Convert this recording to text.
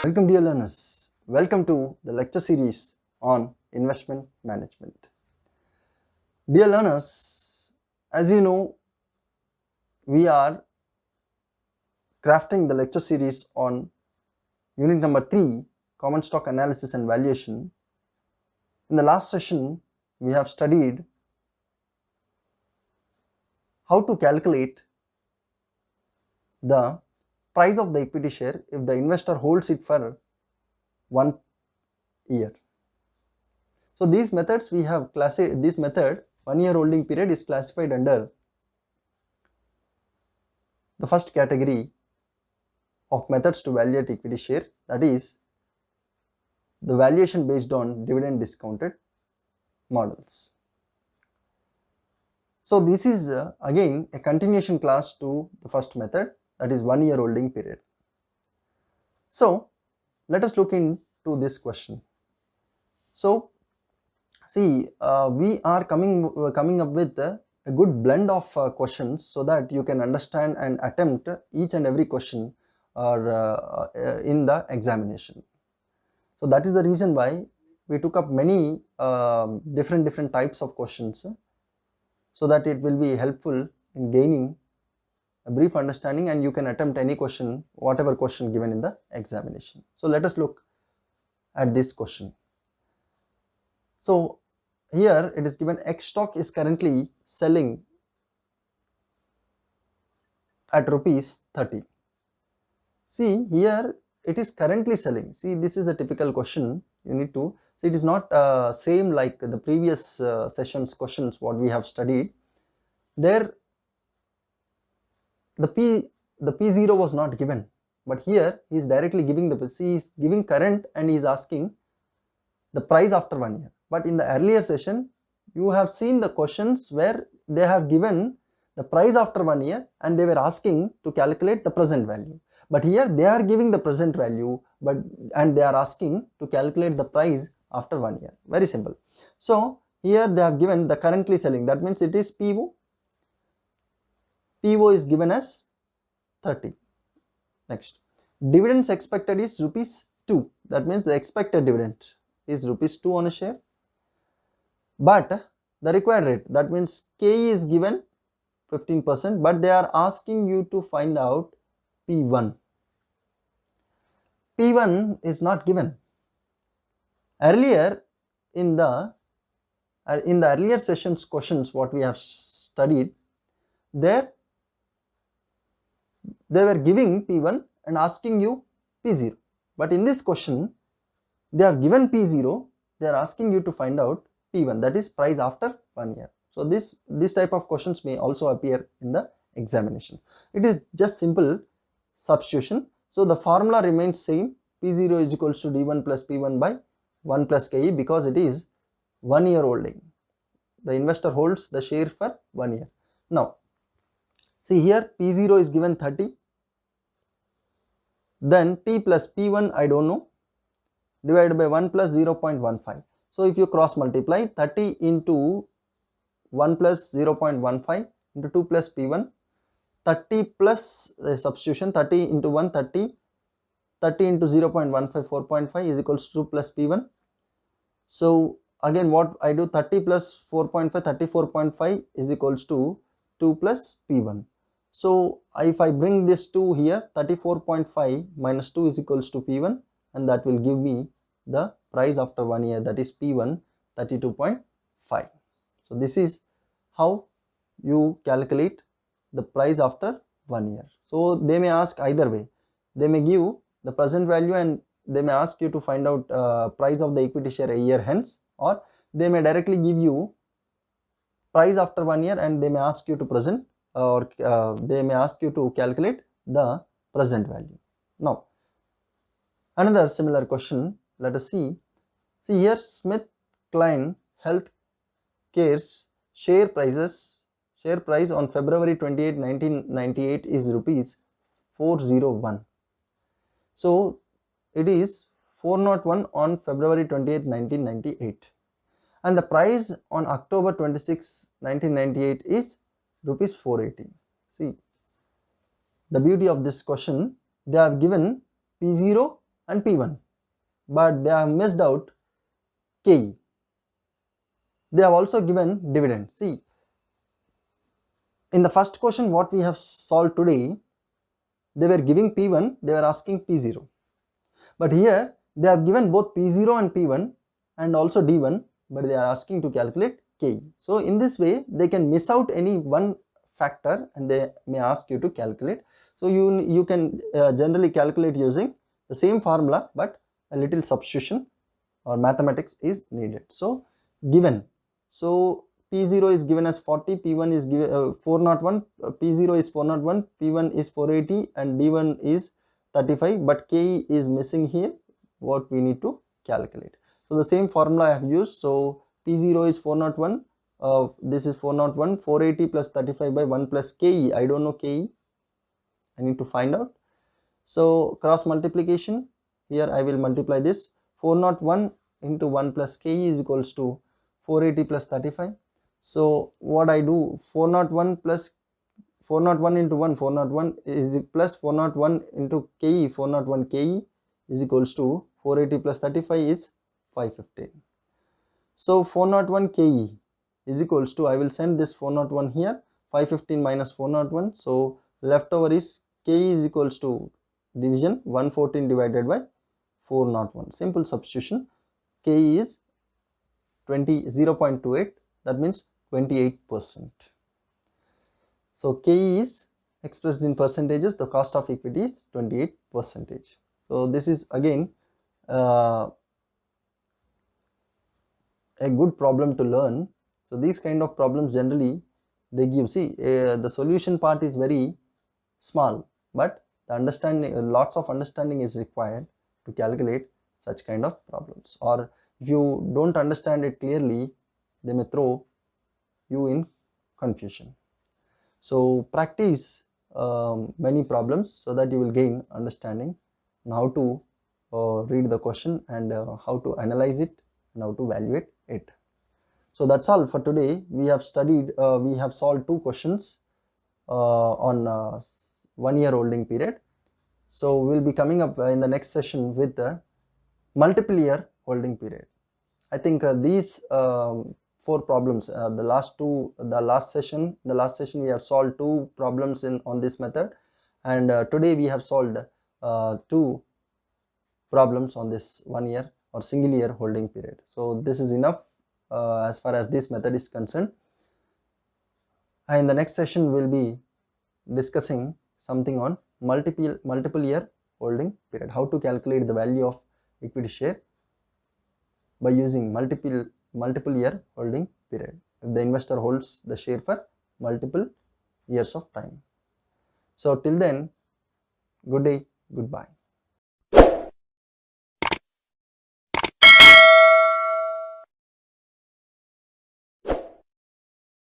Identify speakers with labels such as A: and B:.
A: Welcome, dear learners. Welcome to the lecture series on investment management. Dear learners, as you know, we are crafting the lecture series on unit number 3, common stock analysis and valuation. In the last session, we have studied how to calculate the price of the equity share if the investor holds it for 1 year. So these methods we have classified. This method, 1 year holding period, is classified under the first category of methods to valuate equity share, that is the valuation based on dividend discounted models. So this is again a continuation class to the first method, that is 1 year holding period. So let us look into this question. So see, we are coming up with a good blend of questions so that you can understand and attempt each and every question in the examination. So that is the reason why we took up many different types of questions, so that it will be helpful in gaining a brief understanding and you can attempt any question, whatever question given in the examination. So let us look at this question. So here it is given X stock is currently selling at rupees 30. See, here it is currently selling. See, this is a typical question. You need to see, it is not same like the previous sessions questions what we have studied. There the P0 was not given, but here he is directly giving he is giving current and he is asking the price after 1 year. But in the earlier session you have seen the questions where they have given the price after 1 year and they were asking to calculate the present value. But here they are giving the present value and they are asking to calculate the price after 1 year. Very simple. So here they have given the currently selling, that means it is PO. PO is given as 30. Next, dividends expected is rupees 2. That means the expected dividend is rupees 2 on a share. But the required rate, that means KE is given 15%, but they are asking you to find out P1. P1 is not given. Earlier in the earlier sessions questions what we have studied, there they were giving P1 and asking you P0. But in this question they have given P0, they are asking you to find out P1, that is price after 1 year. So this type of questions may also appear in the examination. It is just simple substitution. So the formula remains same. P0 is equals to D1 plus P1 by 1 plus KE, because it is 1 year holding. The investor holds the share for 1 year. Now see, here P0 is given 30. Then T plus P1 I don't know, divided by 1 plus 0.15. So if you cross multiply 30 into 1 plus 0.15 into 2 plus P1, 30 plus substitution, 30 into 1, 30 into 0.15, 4.5 is equals to 2 plus P1. So again what I do, 30 plus 4.5, 34.5 is equals to 2 plus P1. So if I bring this 2 here, 34.5 minus 2 is equals to P1, and that will give me the price after 1 year, that is P1, 32.5. So this is how you calculate the price after 1 year. So they may ask either way. They may give the present value and they may ask you to find out price of the equity share a year hence, or they may directly give you price after 1 year and they may ask you to present, or they may ask you to calculate the present value. Now another similar question, let us see. See here, Smith Kline Healthcare's share price on February 28, 1998 is rupees 401. So it is 401 on February 28, 1998, and the price on October 26, 1998 is rupees 480. See, the beauty of this question, they have given P0 and P1, but they have missed out KE. They have also given dividend. See, in the first question what we have solved today, they were giving P1, they were asking P0. But here they have given both P0 and P1 and also D1, but they are asking to calculate KE. So in this way they can miss out any one factor and they may ask you to calculate. So you can generally calculate using the same formula, but a little substitution or mathematics is needed. So given, so P0 is given as 40, P1 is given 401, P0 is 401, P1 is 480 and D1 is 35, but KE is missing here. What we need to calculate? So the same formula I have used. So P0 is 401, this is 401, 480 plus 35 by 1 plus KE. I don't know KE, I need to find out. So cross multiplication, here I will multiply this. 401 into 1 plus KE is equals to 480 plus 35. So what I do, 401 plus 401 into 1, 401 is plus 401 into KE, 401 KE is equals to 480 plus 35 is 515. So 401 KE is equals to, I will send this 401 here, 515 minus 401. So leftover is KE is equals to division 114 divided by 401. Simple substitution. KE is 0.28, that means 28%. So KE is expressed in percentages, the cost of equity is 28%. So this is again a good problem to learn. So these kind of problems generally they give, see the solution part is very small, but the understanding, lots of understanding is required to calculate such kind of problems. Or if you don't understand it clearly, they may throw you in confusion. So practice many problems so that you will gain understanding on how to read the question and how to analyze it and how to evaluate it. So that's all for today. We have studied, we have solved 2 questions on 1 year holding period. So we'll be coming up in the next session with the multiple year holding period. I think these 4 problems, the last session we have solved 2 problems on this method, and today we have solved 2 problems on this 1 year or single year holding period. So this is enough as far as this method is concerned. And in the next session we'll be discussing something on multiple year holding period, how to calculate the value of equity share by using multiple year holding period if the investor holds the share for multiple years of time. So till then, good day, goodbye.